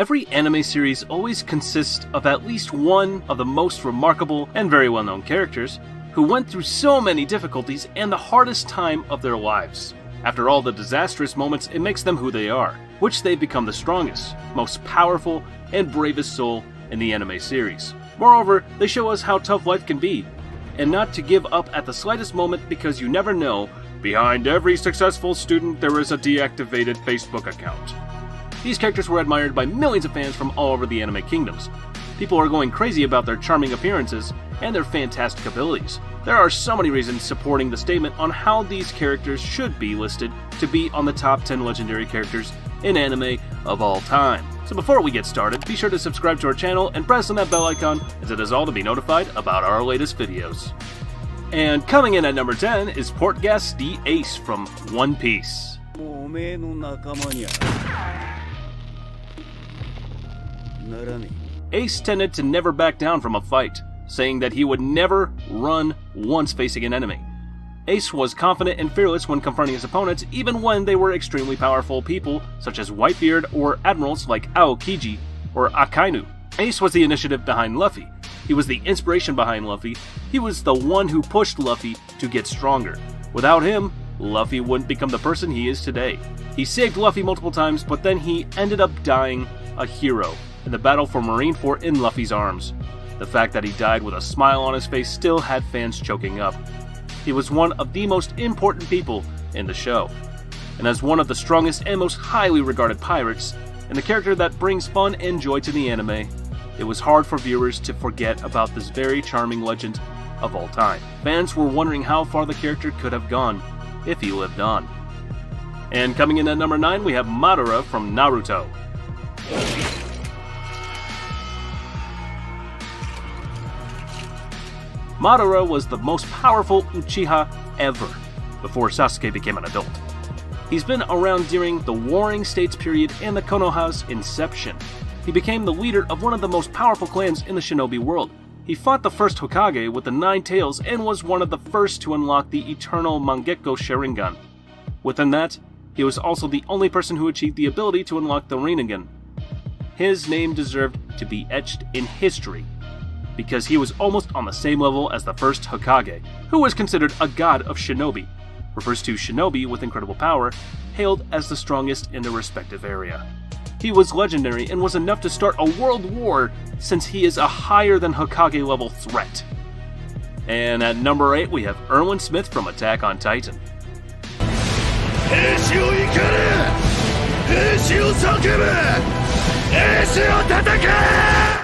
Every anime series always consists of at least one of the most remarkable and very well-known characters who went through so many difficulties and the hardest time of their lives. After all the disastrous moments, it makes them who they are, which they've become the strongest, most powerful, and bravest soul in the anime series. Moreover, they show us how tough life can be, and not to give up at the slightest moment because you never know, behind every successful student there is a deactivated Facebook account. These characters were admired by millions of fans from all over the anime kingdoms. People are going crazy about their charming appearances and their fantastic abilities. There are so many reasons supporting the statement on how these characters should be listed to be on the top 10 legendary characters in anime of all time. So before we get started, be sure to subscribe to our channel and press on that bell icon, as it is all to be notified about our latest videos. And coming in at number 10 is Portgas the Ace from One Piece. Ace tended to never back down from a fight, saying that he would never run once facing an enemy. Ace was confident and fearless when confronting his opponents, even when they were extremely powerful people such as Whitebeard or admirals like Aokiji or Akainu. Ace was the initiative behind Luffy. He was the inspiration behind Luffy. He was the one who pushed Luffy to get stronger. Without him, Luffy wouldn't become the person he is today. He saved Luffy multiple times, but then he ended up dying a hero in the battle for Marineford in Luffy's arms. The fact that he died with a smile on his face still had fans choking up. He was one of the most important people in the show, and as one of the strongest and most highly regarded pirates, and a character that brings fun and joy to the anime, it was hard for viewers to forget about this very charming legend of all time. Fans were wondering how far the character could have gone if he lived on. And coming in at number 9, we have Madara from Naruto. Madara was the most powerful Uchiha ever, before Sasuke became an adult. He's been around during the Warring States period and the Konoha's inception. He became the leader of one of the most powerful clans in the shinobi world. He fought the first Hokage with the 9 tails and was one of the first to unlock the eternal Mangekyo Sharingan. Within that, he was also the only person who achieved the ability to unlock the Rinnegan. His name deserved to be etched in history, because he was almost on the same level as the first Hokage, who was considered a god of shinobi, refers to shinobi with incredible power, hailed as the strongest in their respective area. He was legendary and was enough to start a world war, since he is a higher than Hokage level threat. And at number 8 we have Erwin Smith from Attack on Titan.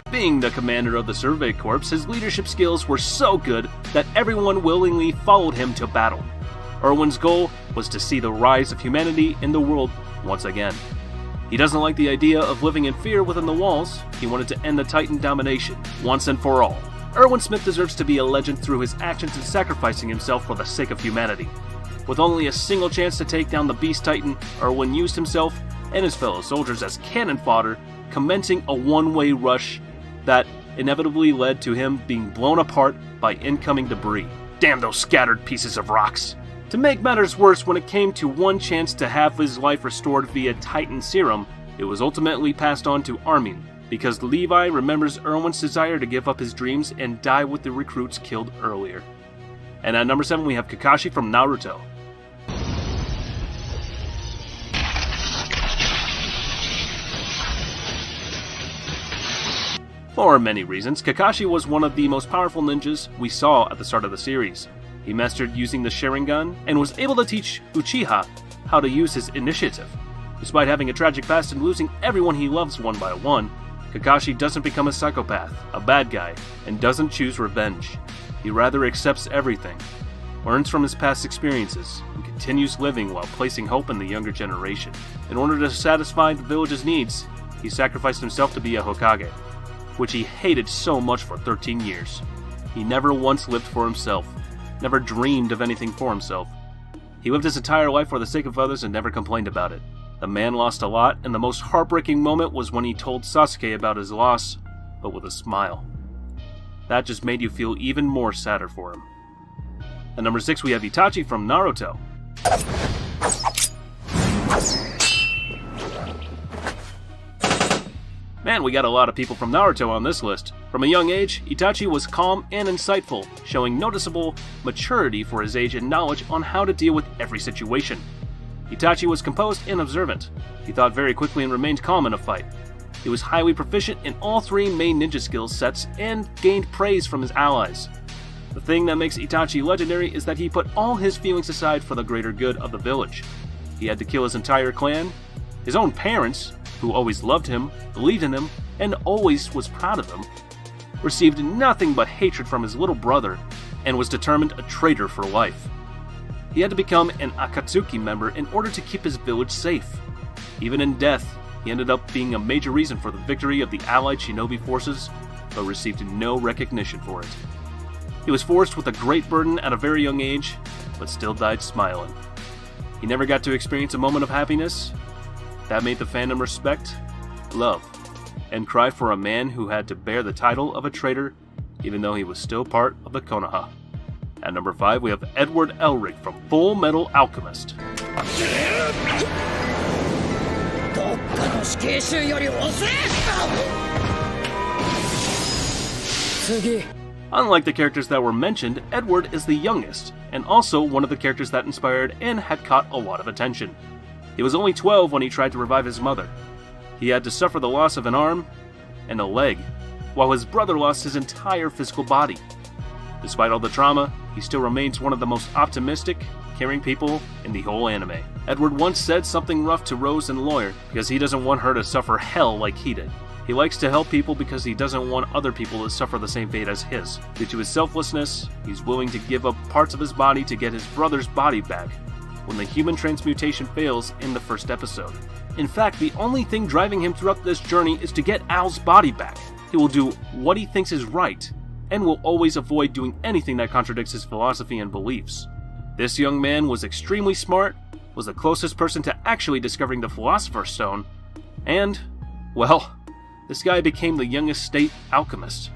Being the commander of the Survey Corps, his leadership skills were so good that everyone willingly followed him to battle. Erwin's goal was to see the rise of humanity in the world once again. He doesn't like the idea of living in fear within the walls. He wanted to end the Titan domination once and for all. Erwin Smith deserves to be a legend through his actions in sacrificing himself for the sake of humanity. With only a single chance to take down the Beast Titan, Erwin used himself and his fellow soldiers as cannon fodder, commencing a one-way rush that inevitably led to him being blown apart by incoming debris. Damn those scattered pieces of rocks! To make matters worse, when it came to one chance to have his life restored via Titan Serum, it was ultimately passed on to Armin, because Levi remembers Erwin's desire to give up his dreams and die with the recruits killed earlier. And at number 7 we have Kakashi from Naruto. For many reasons, Kakashi was one of the most powerful ninjas we saw at the start of the series. He mastered using the Sharingan and was able to teach Uchiha how to use his initiative. Despite having a tragic past and losing everyone he loves one by one, Kakashi doesn't become a psychopath, a bad guy, and doesn't choose revenge. He rather accepts everything, learns from his past experiences, and continues living while placing hope in the younger generation. In order to satisfy the village's needs, he sacrificed himself to be a Hokage, which he hated so much for 13 years. He never once lived for himself, never dreamed of anything for himself. He lived his entire life for the sake of others and never complained about it. The man lost a lot, and the most heartbreaking moment was when he told Sasuke about his loss, but with a smile. That just made you feel even more sadder for him. At number 6 we have Itachi from Naruto. Man, we got a lot of people from Naruto on this list. From a young age, Itachi was calm and insightful, showing noticeable maturity for his age and knowledge on how to deal with every situation. Itachi was composed and observant. He thought very quickly and remained calm in a fight. He was highly proficient in all three main ninja skill sets and gained praise from his allies. The thing that makes Itachi legendary is that he put all his feelings aside for the greater good of the village. He had to kill his entire clan, his own parents, who always loved him, believed in him, and always was proud of him, received nothing but hatred from his little brother, and was determined a traitor for life. He had to become an Akatsuki member in order to keep his village safe. Even in death, he ended up being a major reason for the victory of the allied shinobi forces, but received no recognition for it. He was forced with a great burden at a very young age, but still died smiling. He never got to experience a moment of happiness. That made the fandom respect, love, and cry for a man who had to bear the title of a traitor, even though he was still part of the Konoha. At number 5, we have Edward Elric from Full Metal Alchemist. Unlike the characters that were mentioned, Edward is the youngest, and also one of the characters that inspired and had caught a lot of attention. He was only 12 when he tried to revive his mother. He had to suffer the loss of an arm and a leg, while his brother lost his entire physical body. Despite all the trauma, he still remains one of the most optimistic, caring people in the whole anime. Edward once said something rough to Rose and Lawyer because he doesn't want her to suffer hell like he did. He likes to help people because he doesn't want other people to suffer the same fate as his. Due to his selflessness, he's willing to give up parts of his body to get his brother's body back when the human transmutation fails in the first episode. In fact, the only thing driving him throughout this journey is to get Al's body back. He will do what he thinks is right, and will always avoid doing anything that contradicts his philosophy and beliefs. This young man was extremely smart, was the closest person to actually discovering the Philosopher's Stone, and, well, this guy became the youngest state alchemist.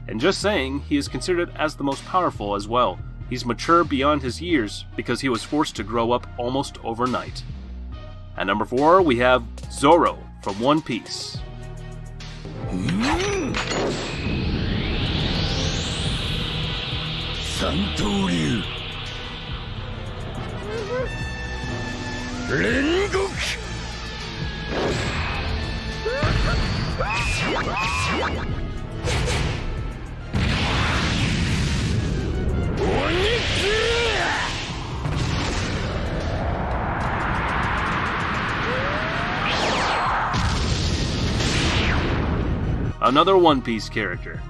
And just saying, he is considered as the most powerful as well. He's mature beyond his years because he was forced to grow up almost overnight. At number 4, we have Zoro from One Piece. Another One Piece character.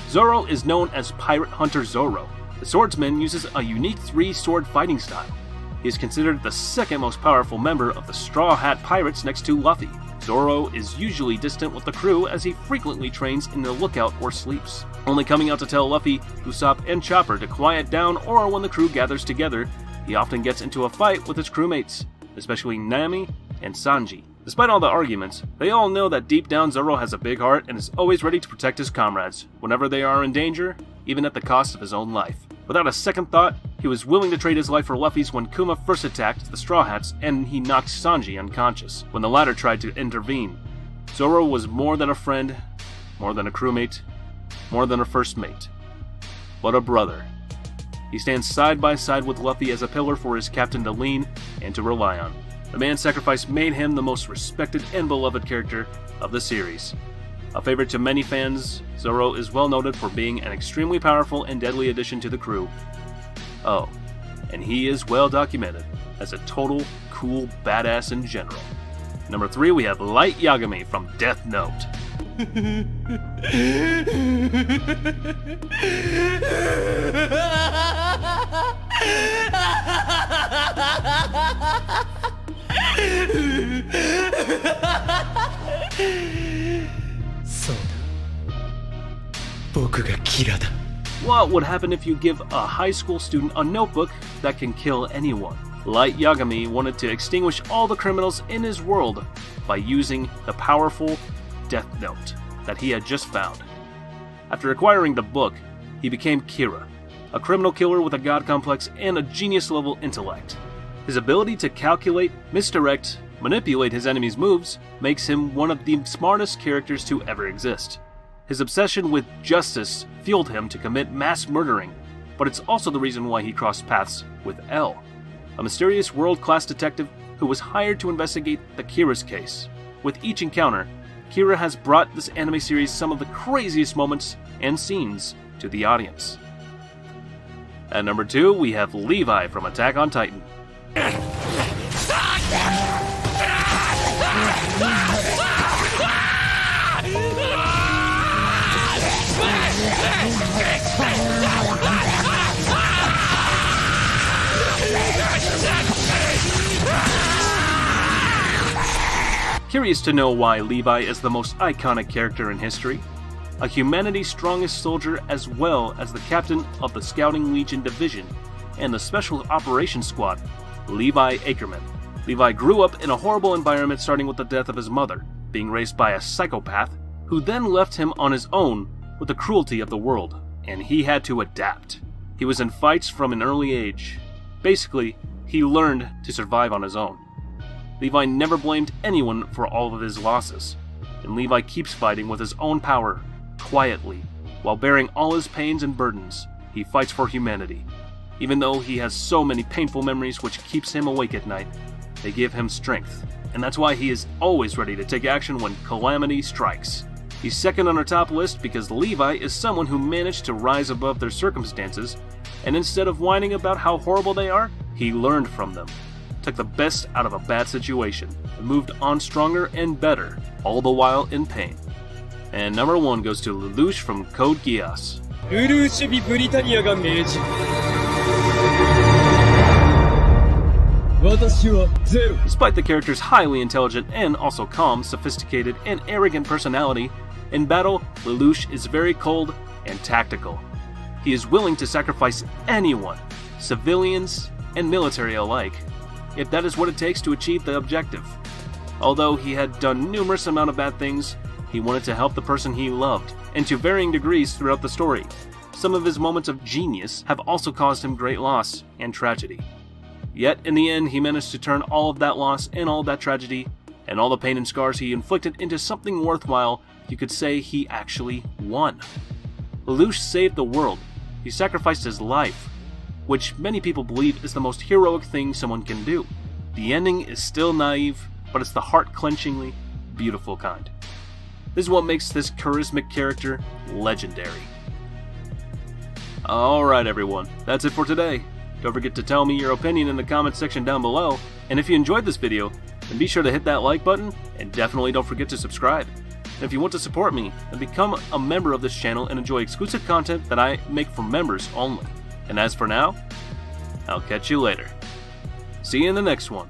Zoro is known as Pirate Hunter Zoro. The swordsman uses a unique 3-sword fighting style. He is considered the second most powerful member of the Straw Hat Pirates next to Luffy. Zoro is usually distant with the crew as he frequently trains in the lookout or sleeps, only coming out to tell Luffy, Usopp, and Chopper to quiet down, or when the crew gathers together, he often gets into a fight with his crewmates, especially Nami and Sanji. Despite all the arguments, they all know that deep down Zoro has a big heart and is always ready to protect his comrades, whenever they are in danger, even at the cost of his own life. Without a second thought, he was willing to trade his life for Luffy's when Kuma first attacked the Straw Hats and he knocked Sanji unconscious when the latter tried to intervene. Zoro was more than a friend, more than a crewmate, more than a first mate, but a brother. He stands side by side with Luffy as a pillar for his captain to lean and to rely on. The man's sacrifice made him the most respected and beloved character of the series. A favorite to many fans, Zoro is well noted for being an extremely powerful and deadly addition to the crew. Oh, and he is well documented as a total cool badass in general. Number 3, we have Light Yagami from Death Note. What would happen if you give a high school student a notebook that can kill anyone? Light Yagami wanted to extinguish all the criminals in his world by using the powerful Death Note that he had just found. After acquiring the book, he became Kira, a criminal killer with a god complex and a genius-level intellect. His ability to calculate, misdirect, manipulate his enemies' moves makes him one of the smartest characters to ever exist. His obsession with justice fueled him to commit mass murdering, but it's also the reason why he crossed paths with L, a mysterious world-class detective who was hired to investigate the Kira's case. With each encounter, Kira has brought this anime series some of the craziest moments and scenes to the audience. At number 2, we have Levi from Attack on Titan. Curious to know why Levi is the most iconic character in history? A humanity's strongest soldier as well as the captain of the Scouting Legion Division and the Special Operations Squad, Levi Ackerman. Levi grew up in a horrible environment, starting with the death of his mother, being raised by a psychopath who then left him on his own with the cruelty of the world, and he had to adapt. He was in fights from an early age. Basically, he learned to survive on his own. Levi never blamed anyone for all of his losses, and Levi keeps fighting with his own power, quietly. While bearing all his pains and burdens, he fights for humanity. Even though he has so many painful memories which keeps him awake at night, they give him strength, and that's why he is always ready to take action when calamity strikes. He's second on our top list because Levi is someone who managed to rise above their circumstances, and instead of whining about how horrible they are, he learned from them, took the best out of a bad situation, and moved on stronger and better, all the while in pain. And number 1 goes to Lelouch from Code Geass. Despite the character's highly intelligent and also calm, sophisticated, and arrogant personality, in battle, Lelouch is very cold and tactical. He is willing to sacrifice anyone, civilians and military alike, if that is what it takes to achieve the objective. Although he had done numerous amount of bad things, he wanted to help the person he loved, and to varying degrees throughout the story. Some of his moments of genius have also caused him great loss and tragedy. Yet, in the end, he managed to turn all of that loss and all of that tragedy, and all the pain and scars he inflicted into something worthwhile. You could say he actually won. Lelouch saved the world. He sacrificed his life, which many people believe is the most heroic thing someone can do. The ending is still naive, but it's the heart-clenchingly beautiful kind. This is what makes this charismatic character legendary. Alright everyone, that's it for today. Don't forget to tell me your opinion in the comment section down below, and if you enjoyed this video, then be sure to hit that like button, and definitely don't forget to subscribe. And if you want to support me, then become a member of this channel and enjoy exclusive content that I make for members only. And as for now, I'll catch you later. See you in the next one.